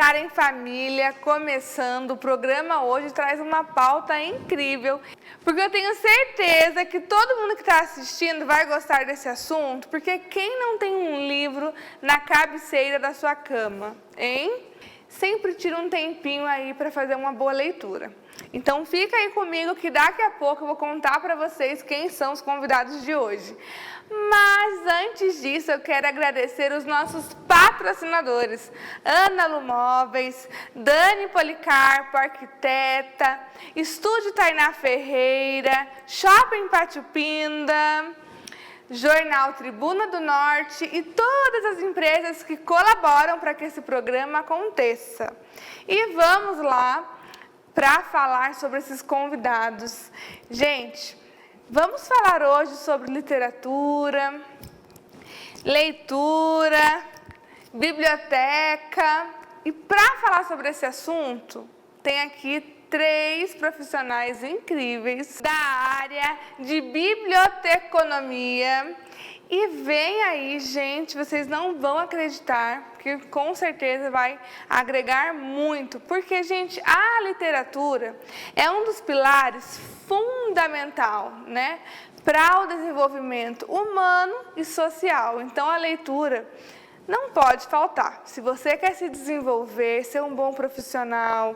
Despertar em Família, começando. O programa hoje traz uma pauta incrível, porque eu tenho certeza que todo mundo que está assistindo vai gostar desse assunto, porque quem não tem um livro na cabeceira da sua cama, hein? Sempre tira um tempinho aí para fazer uma boa leitura. Então fica aí comigo que daqui a pouco eu vou contar para vocês quem são os convidados de hoje. Mas antes disso eu quero agradecer os nossos patrocinadores. Ana Lu Móveis, Dani Policarpo, arquiteta, Estúdio Tainá Ferreira, Shopping Pátio Pinda, Jornal Tribuna do Norte e todas as empresas que colaboram para que esse programa aconteça. E vamos lá para falar sobre esses convidados. Gente, vamos falar hoje sobre literatura, leitura, biblioteca. E para falar sobre esse assunto, tem aqui 3 profissionais incríveis da área de biblioteconomia. E vem aí, gente, vocês não vão acreditar, porque com certeza vai agregar muito. Porque, gente, a literatura é um dos pilares fundamental, né, para o desenvolvimento humano e social. Então, a leitura não pode faltar. Se você quer se desenvolver, ser um bom profissional,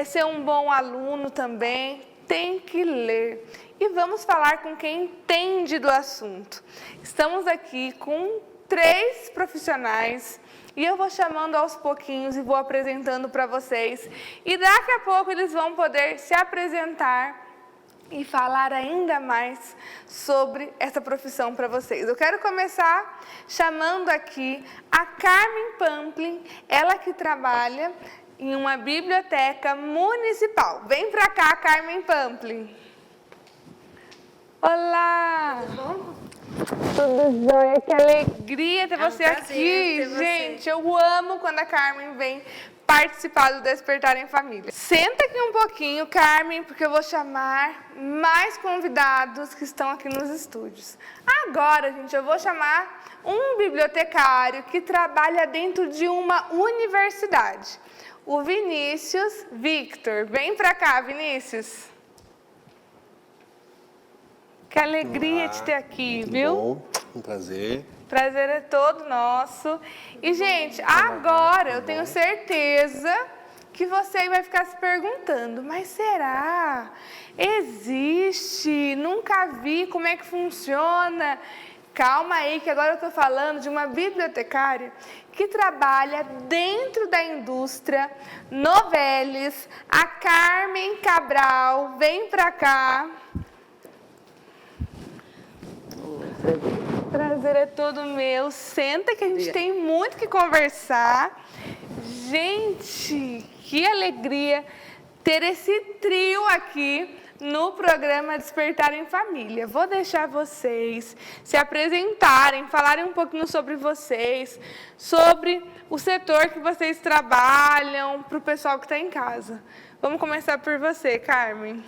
ser um bom aluno também, tem que ler. E vamos falar com quem entende do assunto. Estamos aqui com 3 profissionais e eu vou chamando aos pouquinhos e vou apresentando para vocês. E daqui a pouco eles vão poder se apresentar e falar ainda mais sobre essa profissão para vocês. Eu quero começar chamando aqui a Carmen Pamplin, ela que trabalha em uma biblioteca municipal. Vem para cá, Carmen Pamplin. Olá! Tudo bom? Tudo jóia, que alegria ter você prazer aqui. ter você. Gente, eu amo quando a Carmen vem participar do Despertar em Família. Senta aqui um pouquinho, Carmen, porque eu vou chamar mais convidados que estão aqui nos estúdios. Agora, gente, eu vou chamar um bibliotecário que trabalha dentro de uma universidade. O Vinícius Victor. Vem pra cá, Vinícius. Que alegria de ter aqui, viu? Bom, um prazer. Prazer é todo nosso. E, gente, agora eu tenho certeza que você vai ficar se perguntando, mas será? Existe? Nunca vi, como é que funciona? Calma aí, que agora eu estou falando de uma bibliotecária que trabalha dentro da indústria Novelis, a Carmen Cabral. Vem pra cá. Prazer é todo meu. Senta que a gente tem muito que conversar. Gente, que alegria ter esse trio aqui no programa Despertar em Família. Vou deixar vocês se apresentarem, falarem um pouquinho sobre vocês, sobre o setor que vocês trabalham, para o pessoal que está em casa. Vamos começar por você, Carmen.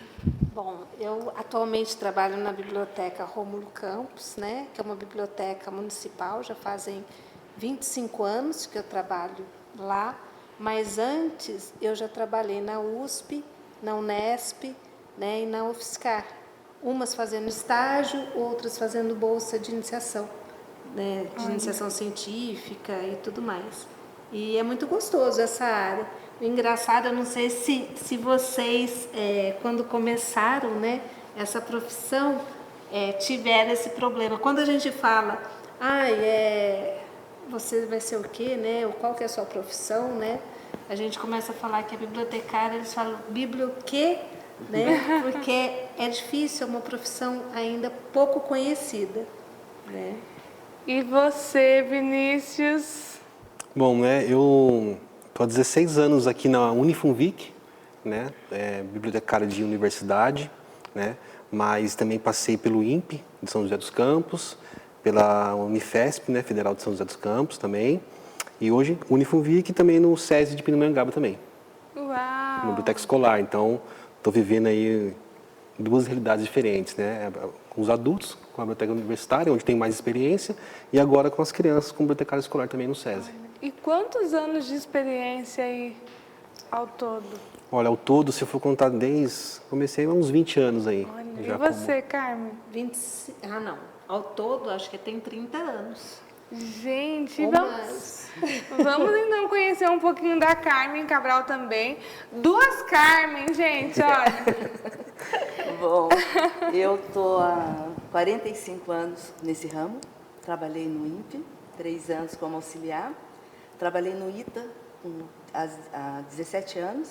Bom, eu atualmente trabalho na biblioteca Rômulo Campos, né, que é uma biblioteca municipal, já fazem 25 anos que eu trabalho lá, mas antes eu já trabalhei na USP, na Unesp, né, e na UFSCar, umas fazendo estágio, outras fazendo bolsa de iniciação, né, de iniciação científica e tudo mais. E é muito gostoso essa área. O engraçado, eu não sei se vocês, quando começaram, né, essa profissão, tiveram esse problema. Quando a gente fala, você vai ser o quê, né, ou qual que é a sua profissão, né, a gente começa a falar que é bibliotecária, eles falam biblioquê, né, porque é difícil, é uma profissão ainda pouco conhecida, né. E você, Vinícius? Bom, né, eu estou há 16 anos aqui na Unifunvic, né, bibliotecário de universidade, né, mas também passei pelo INPE de São José dos Campos, pela Unifesp, né, Federal de São José dos Campos também, e hoje Unifunvic também no SESI de Pindamonhangaba também. Uau! Na biblioteca escolar, então estou vivendo aí 2 realidades diferentes, né, com os adultos, com a biblioteca universitária, onde tem mais experiência, e agora com as crianças, com a bibliotecária escolar também no SESI. E quantos anos de experiência aí ao todo? Olha, ao todo, se eu for contar comecei há uns 20 anos aí. Olha, e já você, Carmen? 25, não. Ao todo, acho que tem 30 anos. Gente, Ou vamos, mais. vamos então conhecer um pouquinho da Carmen Cabral também. Duas Carmen, gente, olha. Bom, eu estou há 45 anos nesse ramo. Trabalhei no INPE, 3 anos como auxiliar. Trabalhei no ITA há 17 anos.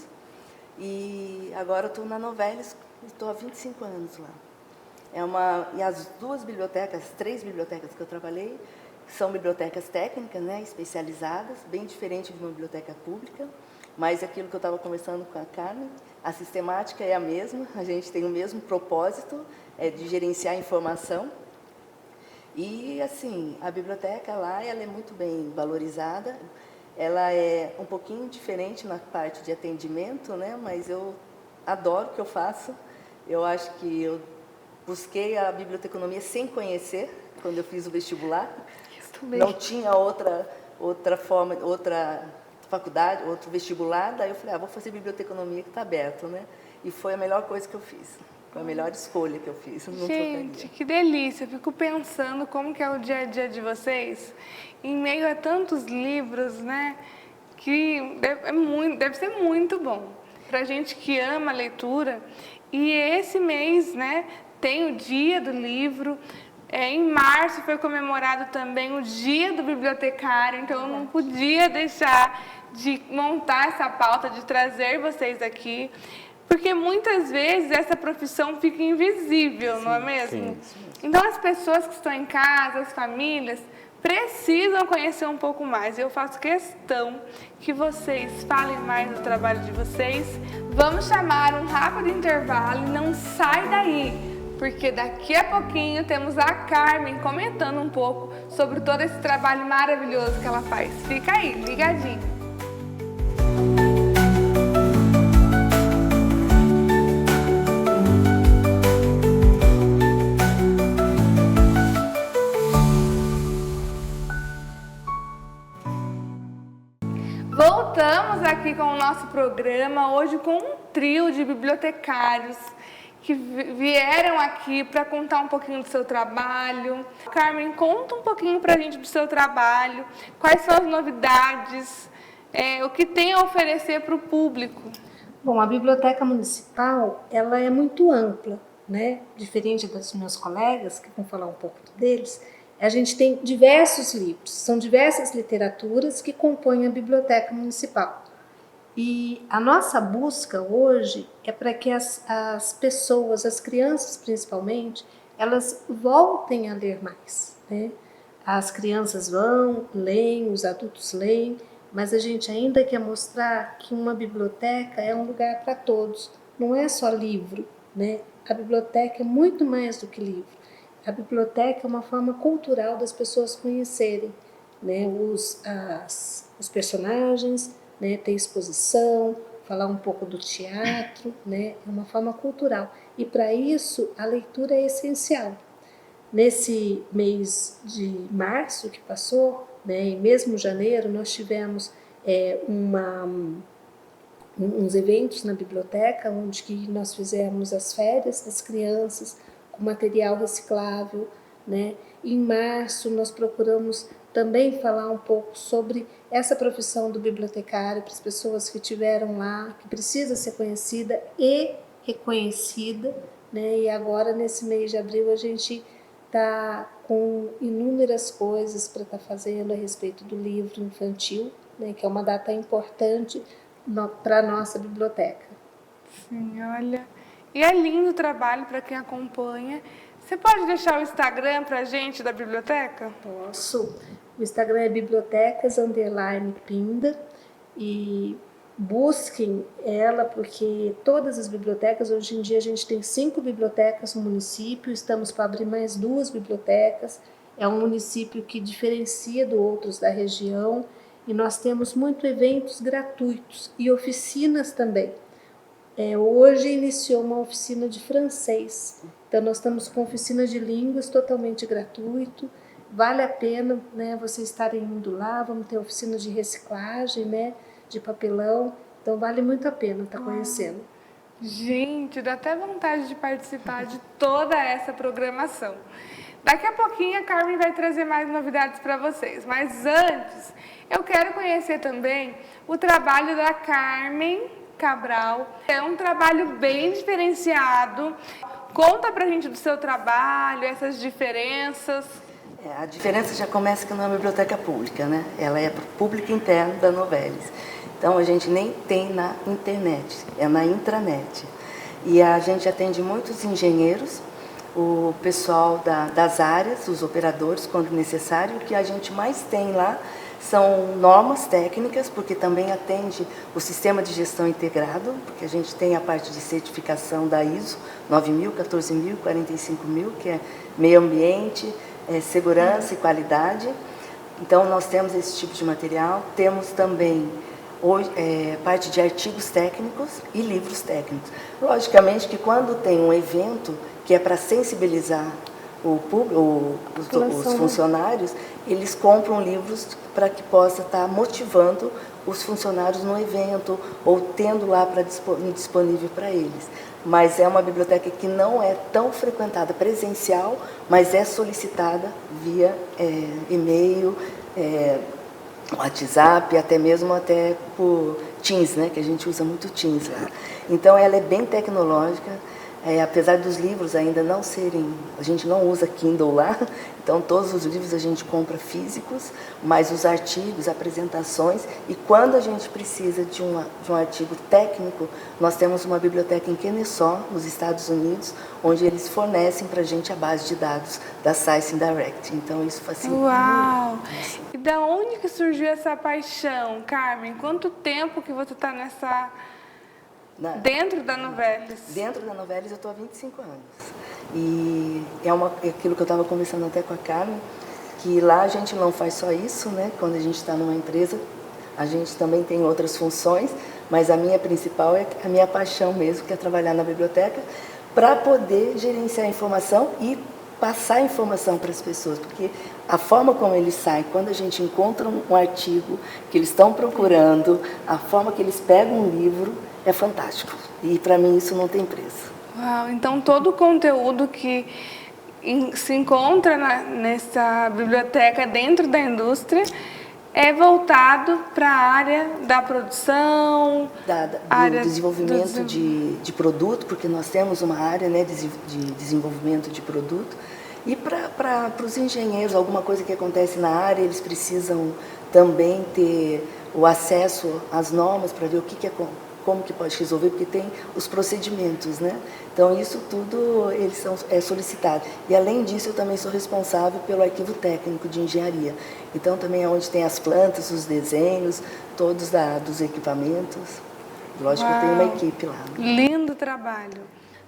E agora estou na Novelis, estou há 25 anos lá. E as três bibliotecas que eu trabalhei, são bibliotecas técnicas, né, especializadas, bem diferente de uma biblioteca pública. Mas aquilo que eu estava conversando com a Carmen, a sistemática é a mesma, a gente tem o mesmo propósito, de gerenciar a informação. E, assim, a biblioteca lá, ela é muito bem valorizada, ela é um pouquinho diferente na parte de atendimento, né, mas eu adoro o que eu faço. Eu acho que eu busquei a biblioteconomia sem conhecer, quando eu fiz o vestibular. Não tinha outra faculdade, outro vestibular, daí eu falei, vou fazer biblioteconomia que está aberto, né? E foi a melhor coisa que eu fiz, foi a melhor escolha que eu fiz. Não Gente, trocaria. que delícia! Eu fico pensando como que é o dia a dia de vocês, em meio a tantos livros, né? Que deve ser muito bom para gente que ama a leitura. E esse mês, né, tem o Dia do Livro. Em março foi comemorado também o Dia do Bibliotecário, então eu não podia deixar de montar essa pauta, de trazer vocês aqui, porque muitas vezes essa profissão fica invisível, não é mesmo? sim. Então as pessoas que estão em casa, as famílias, precisam conhecer um pouco mais. Eu faço questão que vocês falem mais do trabalho de vocês. Vamos chamar um rápido intervalo e não sai daí, porque daqui a pouquinho temos a Carmen comentando um pouco sobre todo esse trabalho maravilhoso que ela faz. Fica aí, ligadinho. Voltamos aqui com o nosso programa, hoje com um trio de bibliotecários que vieram aqui para contar um pouquinho do seu trabalho. Carmen, conta um pouquinho para a gente do seu trabalho, quais são as novidades, o que tem a oferecer para o público. Bom, a Biblioteca Municipal, ela é muito ampla, né? Diferente dos meus colegas, que vão falar um pouco deles, a gente tem diversos livros, são diversas literaturas que compõem a Biblioteca Municipal. E a nossa busca hoje é para que as pessoas, as crianças principalmente, elas voltem a ler mais, né? As crianças vão, leem, os adultos leem, mas a gente ainda quer mostrar que uma biblioteca é um lugar para todos, não é só livro, né? A biblioteca é muito mais do que livro. A biblioteca é uma forma cultural das pessoas conhecerem, né, os personagens, né, ter exposição, falar um pouco do teatro, né, é uma forma cultural. E para isso a leitura é essencial. Nesse mês de março que passou, né, e mesmo janeiro, nós tivemos uns eventos na biblioteca, onde que nós fizemos as férias das crianças com material reciclável, né? Em março nós procuramos também falar um pouco sobre essa profissão do bibliotecário para as pessoas que estiveram lá, que precisa ser conhecida e reconhecida, né? E agora nesse mês de abril a gente está com inúmeras coisas para estar fazendo a respeito do livro infantil, né? Que é uma data importante para a nossa biblioteca. Sim, olha. E é lindo o trabalho para quem acompanha. Você pode deixar o Instagram para a gente da biblioteca? Posso. O Instagram é bibliotecas_pinda e busquem ela, porque todas as bibliotecas, hoje em dia a gente tem 5 bibliotecas no município, estamos para abrir mais 2 bibliotecas. É um município que diferencia do outros da região e nós temos muitos eventos gratuitos e oficinas também. Hoje iniciou uma oficina de francês, então nós estamos com oficina de línguas totalmente gratuito, vale a pena, né, vocês estarem indo lá. Vamos ter oficina de reciclagem, né, de papelão. Então vale muito a pena estar conhecendo. Gente, dá até vontade de participar de toda essa programação. Daqui a pouquinho a Carmen vai trazer mais novidades para vocês, mas antes eu quero conhecer também o trabalho da Carmen Cabral. É um trabalho bem diferenciado. Conta pra gente do seu trabalho, essas diferenças. A diferença já começa que não é uma biblioteca pública, né? Ela é para o público interno da Novelis. Então, a gente nem tem na internet, é na intranet. E a gente atende muitos engenheiros, o pessoal das áreas, os operadores, quando necessário. O que a gente mais tem lá são normas técnicas, porque também atende o sistema de gestão integrado, porque a gente tem a parte de certificação da ISO 9000, 14000, 45000, que é meio ambiente, segurança e qualidade. Então, nós temos esse tipo de material. Temos também parte de artigos técnicos e livros técnicos. Logicamente que quando tem um evento que é para sensibilizar o público, os funcionários, eles compram livros para que possa estar motivando os funcionários no evento ou tendo lá disponível para eles. Mas é uma biblioteca que não é tão frequentada presencial, mas é solicitada via e-mail, WhatsApp, até mesmo por Teams, né, que a gente usa muito Teams lá. Então ela é bem tecnológica, apesar dos livros ainda não serem, a gente não usa Kindle lá, então todos os livros a gente compra físicos, mas os artigos, apresentações, e quando a gente precisa de um artigo técnico, nós temos uma biblioteca em Kennesaw, nos Estados Unidos, onde eles fornecem para a gente a base de dados da Science Direct. Então isso facilita. Uau! E da onde que surgiu essa paixão, Carmen? Quanto tempo que você está dentro da Novelis? Dentro da Novelis eu estou há 25 anos. E é aquilo que eu estava conversando até com a Carmen, que lá a gente não faz só isso, né? Quando a gente está numa empresa, a gente também tem outras funções, mas a minha principal é a minha paixão mesmo, que é trabalhar na biblioteca, para poder gerenciar a informação e passar a informação para as pessoas, porque a forma como eles saem, quando a gente encontra um artigo que eles estão procurando, a forma que eles pegam um livro, é fantástico. E para mim isso não tem preço. Uau, então todo o conteúdo que se encontra nessa biblioteca dentro da indústria é voltado para a área da produção, do desenvolvimento de produto, porque nós temos uma área, né, de desenvolvimento de produto. E para os engenheiros, alguma coisa que acontece na área, eles precisam também ter o acesso às normas para ver como que pode resolver, porque tem os procedimentos, né? Então, isso tudo é solicitado. E, além disso, eu também sou responsável pelo arquivo técnico de engenharia. Então, também é onde tem as plantas, os desenhos, todos dos equipamentos. Lógico que eu tenho uma equipe lá. Né? Lindo trabalho.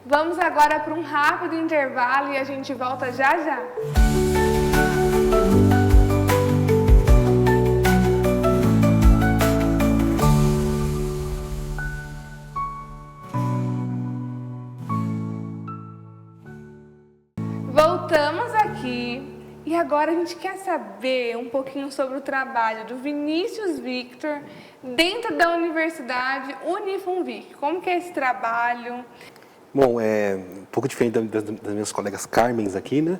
Vamos agora para um rápido intervalo e a gente volta já já. Voltamos aqui e agora a gente quer saber um pouquinho sobre o trabalho do Vinícius Victor dentro da Universidade Unifunvic. Como que é esse trabalho? Bom, é um pouco diferente das minhas colegas Carmens aqui, né?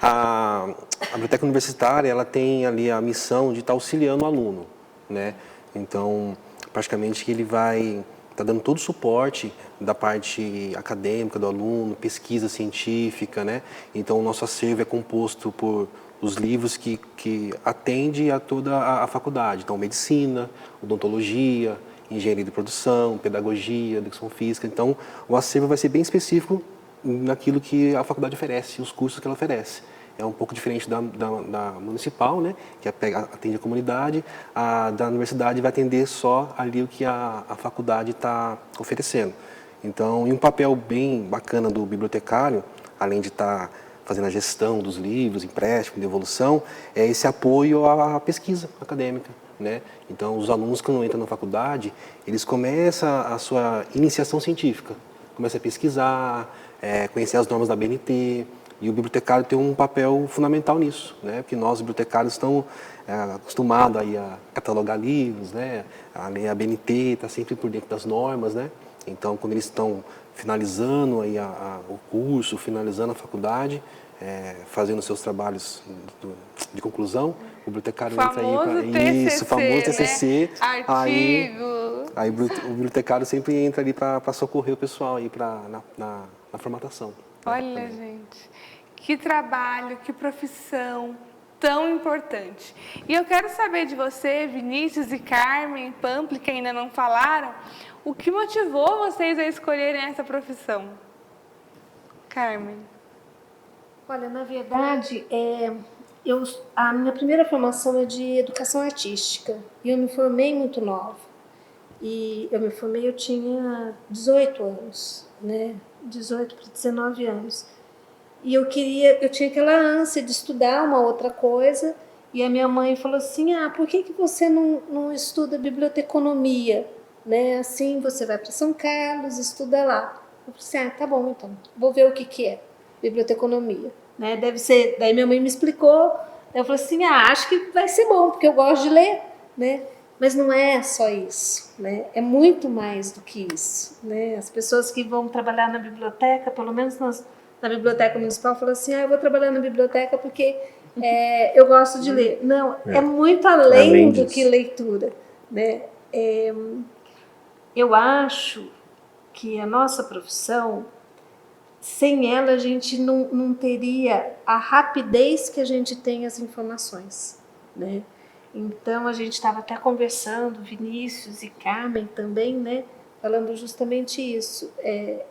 A biblioteca universitária, ela tem ali a missão de estar auxiliando o aluno, né? Então, praticamente ele vai estar dando todo o suporte da parte acadêmica do aluno, pesquisa científica, né? Então, o nosso acervo é composto por os livros que atende a toda a faculdade. Então, medicina, odontologia, engenharia de produção, pedagogia, educação física. Então, o acervo vai ser bem específico naquilo que a faculdade oferece, os cursos que ela oferece. É um pouco diferente da municipal, né, que atende a comunidade. A da universidade vai atender só ali o que a faculdade está oferecendo. Então, e um papel bem bacana do bibliotecário, além de estar fazendo a gestão dos livros, empréstimo, devolução, é esse apoio à pesquisa acadêmica, né? Então, os alunos, quando entram na faculdade, eles começam a sua iniciação científica, começam a pesquisar, conhecer as normas da BNT, E o bibliotecário tem um papel fundamental nisso, né? Porque nós, bibliotecários, estamos acostumados aí a catalogar livros, né? A ler a BNT, está sempre por dentro das normas, né? Então, quando eles estão finalizando aí o curso, finalizando a faculdade, fazendo seus trabalhos de conclusão, o bibliotecário entra aí Famoso para TCC, isso, famoso TCC, né? Artigo. aí o bibliotecário sempre entra ali para socorrer o pessoal aí na formatação. Olha, gente, que trabalho, que profissão tão importante. E eu quero saber de você, Vinícius e Carmen, Pampli, que ainda não falaram, o que motivou vocês a escolherem essa profissão? Carmen. Olha, na verdade, a minha primeira formação é de educação artística e eu me formei muito nova. E eu me formei, eu tinha 18 anos, né? 18 para 19 anos. E eu tinha aquela ânsia de estudar uma outra coisa. E a minha mãe falou assim: por que você não estuda biblioteconomia? Né? Assim você vai para São Carlos, estuda lá. Eu falei assim: tá bom, então, vou ver o que é biblioteconomia. Né? Deve ser. Daí minha mãe me explicou. Eu falei assim: acho que vai ser bom, porque eu gosto de ler. Né? Mas não é só isso, né? É muito mais do que isso, né? As pessoas que vão trabalhar na biblioteca, pelo menos na biblioteca municipal, falam assim: eu vou trabalhar na biblioteca porque eu gosto de ler. Não, é muito além do que leitura, né? Eu acho que a nossa profissão, sem ela a gente não teria a rapidez que a gente tem as informações, né? Então, a gente estava até conversando, Vinícius e Carmen também, né? Falando justamente isso.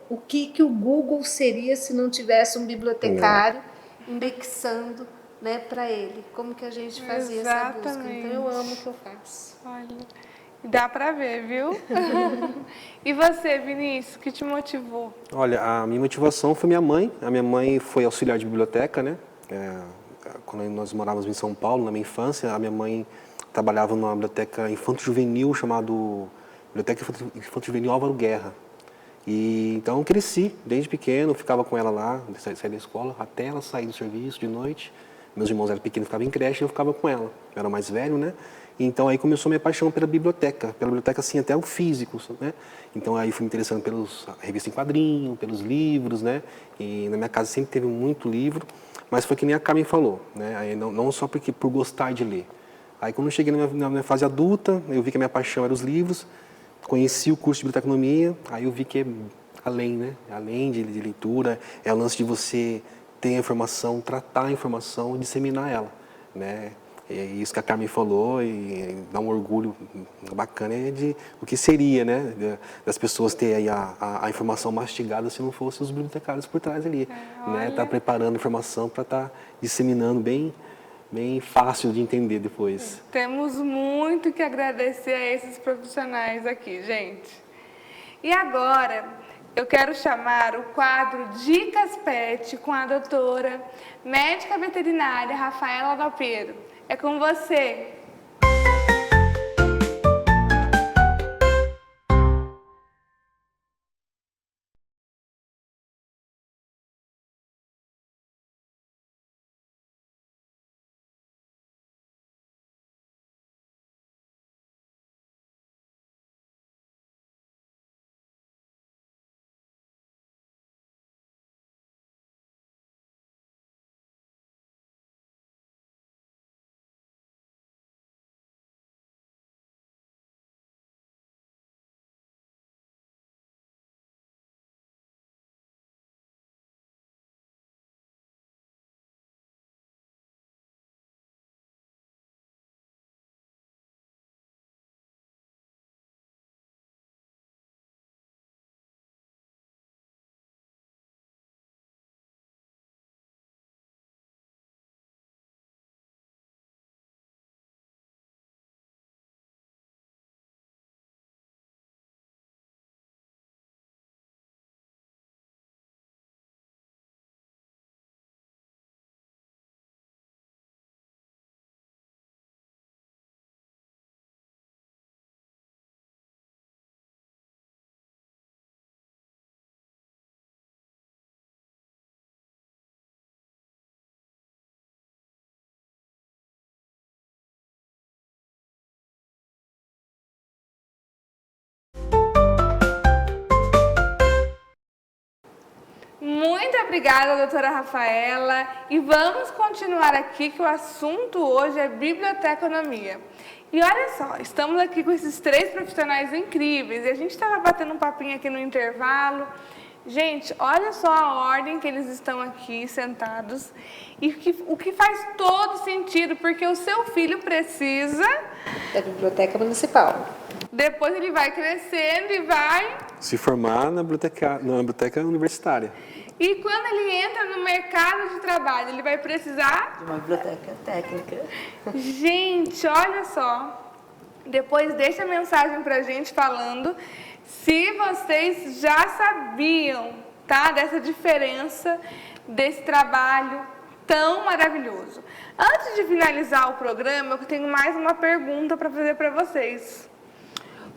O que o Google seria se não tivesse um bibliotecário indexando, né, para ele? Como que a gente fazia essa busca? Então, eu amo o que eu faço. Olha, dá para ver, viu? E você, Vinícius, o que te motivou? Olha, a minha motivação foi minha mãe. A minha mãe foi auxiliar de biblioteca, né? Quando nós morávamos em São Paulo, na minha infância, a minha mãe trabalhava numa biblioteca infanto-juvenil chamada Biblioteca Infanto-Juvenil Álvaro Guerra. E então eu cresci, desde pequeno, ficava com ela lá, saía da escola, até ela sair do serviço de noite. Meus irmãos eram pequenos, ficavam em creche e eu ficava com ela. Eu era mais velho, né? Então aí começou a minha paixão pela biblioteca assim, até o físico, né? Então aí fui me interessando pelos revistas em quadrinho, pelos livros, né? E na minha casa sempre teve muito livro, mas foi que nem a Carmen falou, né? Aí não só por gostar de ler. Aí quando eu cheguei na minha fase adulta, eu vi que a minha paixão era os livros, conheci o curso de biblioteconomia, aí eu vi que é além, né? Além de leitura, é o lance de você ter a informação, tratar a informação e disseminar ela, né? É isso que a Carmen falou e dá um orgulho bacana de o que seria, né? Das pessoas terem a informação mastigada se não fossem os bibliotecários por trás ali, né? Tá preparando a informação para estar disseminando bem fácil de entender depois. Temos muito que agradecer a esses profissionais aqui, gente. E agora, eu quero chamar o quadro Dicas Pet com a doutora médica veterinária Rafaela Galpeiro. É com você. Muito obrigada, doutora Rafaela. E vamos continuar aqui, que o assunto hoje é biblioteconomia. E olha só, estamos aqui com esses 3 profissionais incríveis. E a gente estava batendo um papinho aqui no intervalo. Gente, olha só a ordem que eles estão aqui sentados. E o que faz todo sentido, porque o seu filho precisa... Da Biblioteca Municipal. Depois ele vai crescendo e vai... Se formar na biblioteca universitária. E quando ele entra no mercado de trabalho, ele vai precisar... De uma biblioteca técnica. Gente, olha só. Depois deixa a mensagem pra gente falando se vocês já sabiam, tá? Dessa diferença, desse trabalho tão maravilhoso. Antes de finalizar o programa, eu tenho mais uma pergunta para fazer para vocês.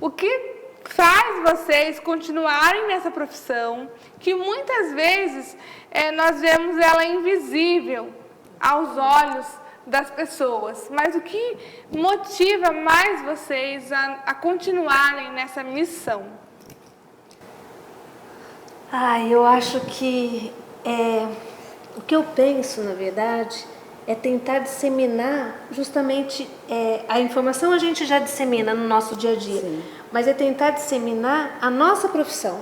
O que faz vocês continuarem nessa profissão, que muitas vezes nós vemos ela invisível aos olhos das pessoas, mas o que motiva mais vocês a continuarem nessa missão? Eu acho que o que eu penso, na verdade, é tentar disseminar justamente a informação a gente já dissemina no nosso dia a dia, sim, mas é tentar disseminar a nossa profissão.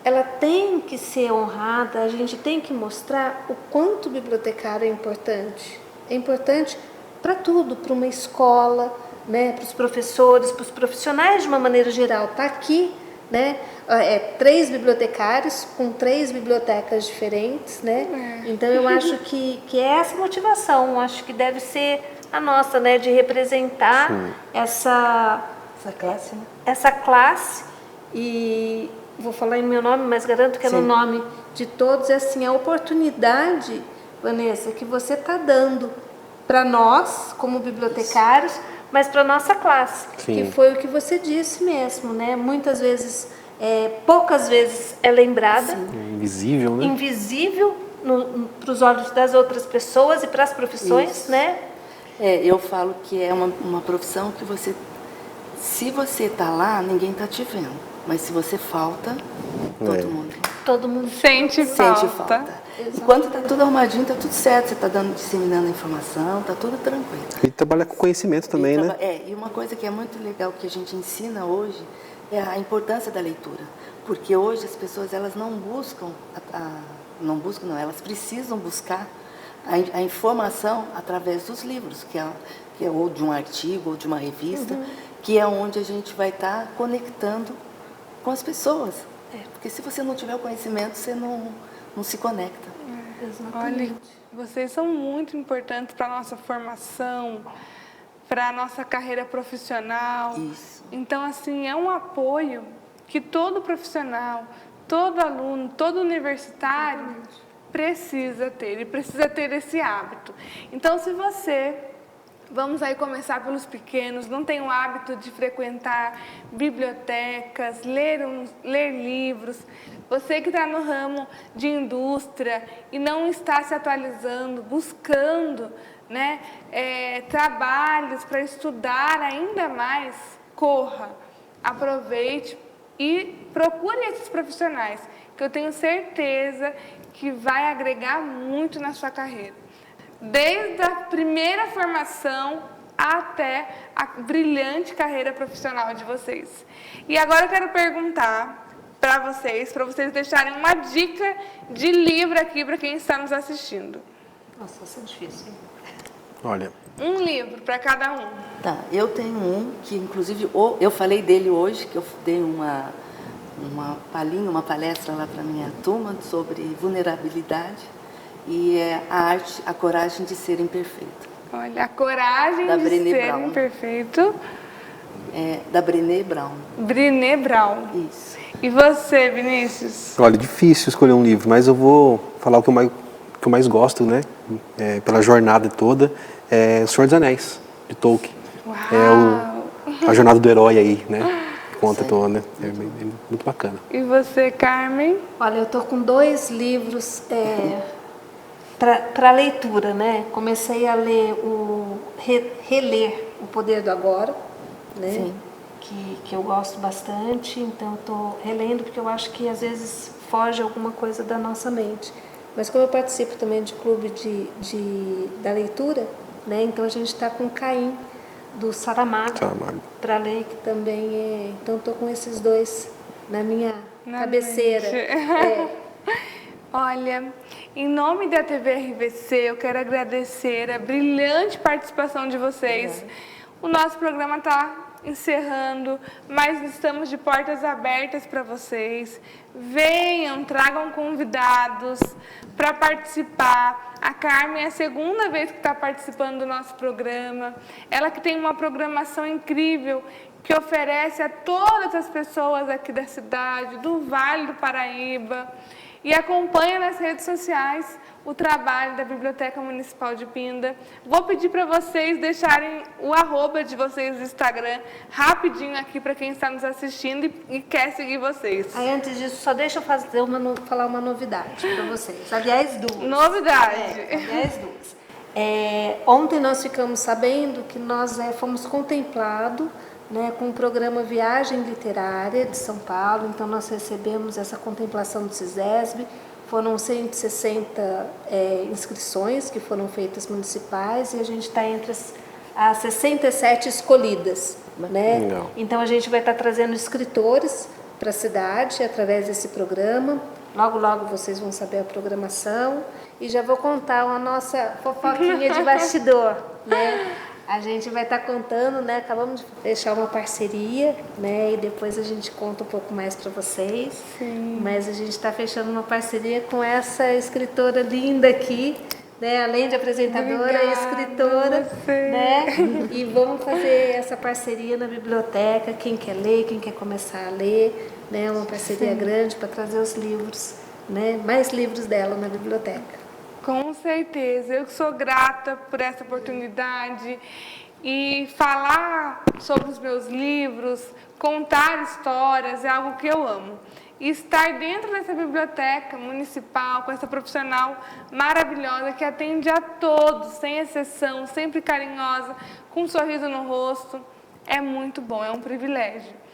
Ela tem que ser honrada, a gente tem que mostrar o quanto o bibliotecário é importante. É importante para tudo, para uma escola, né, para os professores, para os profissionais de uma maneira geral. Está aqui, né, 3 bibliotecários com 3 bibliotecas diferentes, né? Então eu acho que é essa motivação, acho que deve ser a nossa, né, de representar essa classe, né? Essa classe, e vou falar em meu nome, mas garanto que é no nome de todos, é assim, a oportunidade, Vanessa, que você está dando para nós, como bibliotecários, mas para a nossa classe, que foi o que você disse mesmo, né? Muitas vezes, poucas vezes é lembrada. Invisível, né? Invisível para os olhos das outras pessoas e para as profissões, né? Eu falo que é uma profissão que se você está lá, ninguém está te vendo. Mas se você falta, todo mundo sente falta. Enquanto está tudo arrumadinho, está tudo certo. Você está disseminando a informação, está tudo tranquilo. E trabalha com conhecimento também, né? E uma coisa que é muito legal que a gente ensina hoje é a importância da leitura. Porque hoje as pessoas elas não buscam, elas precisam buscar a informação através dos livros, que é ou de um artigo ou de uma revista, que é onde a gente vai estar conectando com as pessoas. Porque se você não tiver o conhecimento, você não se conecta. Olha, vocês são muito importantes para a nossa formação, para a nossa carreira profissional. Isso. Então, assim, é um apoio que todo profissional, todo aluno, todo universitário precisa ter. Ele precisa ter esse hábito. Então, se você... Vamos aí começar pelos pequenos, não tem o hábito de frequentar bibliotecas, ler livros. Você que está no ramo de indústria e não está se atualizando, buscando, né, trabalhos para estudar ainda mais, corra, aproveite e procure esses profissionais, que eu tenho certeza que vai agregar muito na sua carreira. Desde a primeira formação até a brilhante carreira profissional de vocês. E agora eu quero perguntar para vocês deixarem uma dica de livro aqui para quem está nos assistindo. Nossa, isso é difícil. Olha. Um livro para cada um. Tá, eu tenho um que, inclusive, eu falei dele hoje, que eu dei uma palestra lá para a minha turma sobre vulnerabilidade. E é a coragem de ser imperfeito. Olha, a coragem de ser imperfeito. Da Brené Brown. Brené Brown. Isso. E você, Vinícius? Olha, difícil escolher um livro, mas eu vou falar o que eu mais gosto, né? Pela jornada toda, é O Senhor dos Anéis, de Tolkien. Uau! A jornada do herói aí, né? Conta toda, né? É muito bacana. E você, Carmen? Olha, eu estou com 2 livros... para leitura, né? Comecei a ler reler O Poder do Agora, né? Sim. que eu gosto bastante, então estou relendo porque eu acho que às vezes foge alguma coisa da nossa mente. Mas como eu participo também de clube da leitura, né, então a gente está com Caim, do Saramago, para ler, que também é... Então estou com esses dois na minha cabeceira. Olha, em nome da TV RVC, eu quero agradecer a brilhante participação de vocês. O nosso programa está encerrando, mas estamos de portas abertas para vocês. Venham, tragam convidados para participar. A Carmen é a segunda vez que está participando do nosso programa. Ela que tem uma programação incrível, que oferece a todas as pessoas aqui da cidade, do Vale do Paraíba, e acompanha nas redes sociais o trabalho da Biblioteca Municipal de Pinda. Vou pedir para vocês deixarem o @ de vocês no Instagram rapidinho aqui para quem está nos assistindo e quer seguir vocês. Aí, antes disso, só deixa eu falar uma novidade para vocês. Aliás, duas. Novidade. Aliás, duas. Ontem nós ficamos sabendo que nós fomos contemplados, né, com o programa Viagem Literária de São Paulo. Então nós recebemos essa contemplação do CISESB. Foram 160 inscrições que foram feitas municipais e a gente está entre as 67 escolhidas, né? Legal. Então a gente vai estar trazendo escritores para a cidade através desse programa. Logo, logo vocês vão saber a programação. E já vou contar a nossa fofoquinha de bastidor, né? A gente vai estar contando, né? Acabamos de fechar uma parceria, né? E depois a gente conta um pouco mais para vocês. Sim. Mas a gente está fechando uma parceria com essa escritora linda aqui, né? Além de apresentadora, escritora, né? E vamos fazer essa parceria na biblioteca. Quem quer ler, quem quer começar a ler, né? Uma parceria grande para trazer os livros, né? Mais livros dela na biblioteca. Com certeza, eu sou grata por essa oportunidade e falar sobre os meus livros, contar histórias é algo que eu amo. E estar dentro dessa biblioteca municipal com essa profissional maravilhosa que atende a todos, sem exceção, sempre carinhosa, com um sorriso no rosto, é muito bom, é um privilégio.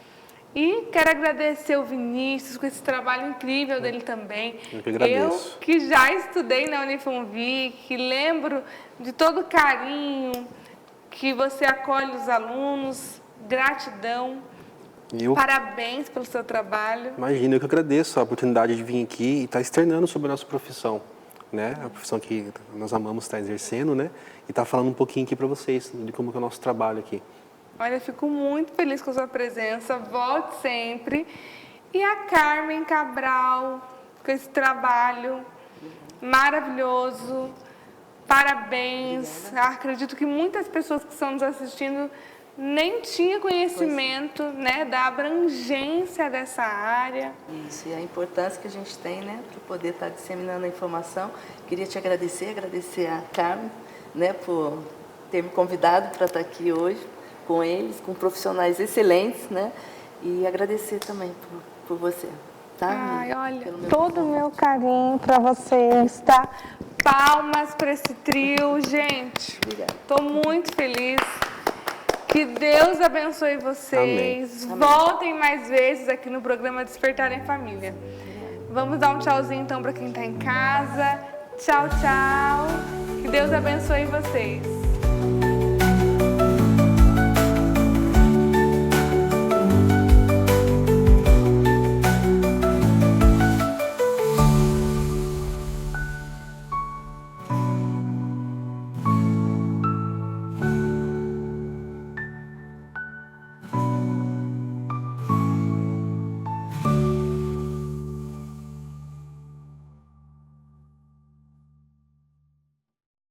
E quero agradecer o Vinícius com esse trabalho incrível dele também. Eu que agradeço. Eu que já estudei na Unifunvic, lembro de todo o carinho que você acolhe os alunos, gratidão, parabéns pelo seu trabalho. Imagina, eu que agradeço a oportunidade de vir aqui e estar externando sobre a nossa profissão, né? A profissão que nós amamos estar exercendo, né? E estar falando um pouquinho aqui para vocês de como que é o nosso trabalho aqui. Olha, eu fico muito feliz com a sua presença, volte sempre. E a Carmen Cabral, com esse trabalho maravilhoso, parabéns. Acredito que muitas pessoas que estão nos assistindo nem tinham conhecimento, né, da abrangência dessa área. Isso, e a importância que a gente tem, né, para poder estar disseminando a informação. Queria te agradecer a Carmen, né, por ter me convidado para estar aqui hoje com eles, com profissionais excelentes, né? E agradecer também por você, tá? Ai, olha, todo o meu carinho para vocês, tá? Palmas para esse trio, gente. Obrigada. Estou muito feliz. Que Deus abençoe vocês. Amém. Voltem mais vezes aqui no programa Despertar em Família. Vamos dar um tchauzinho então para quem está em casa. Tchau, tchau. Que Deus abençoe vocês.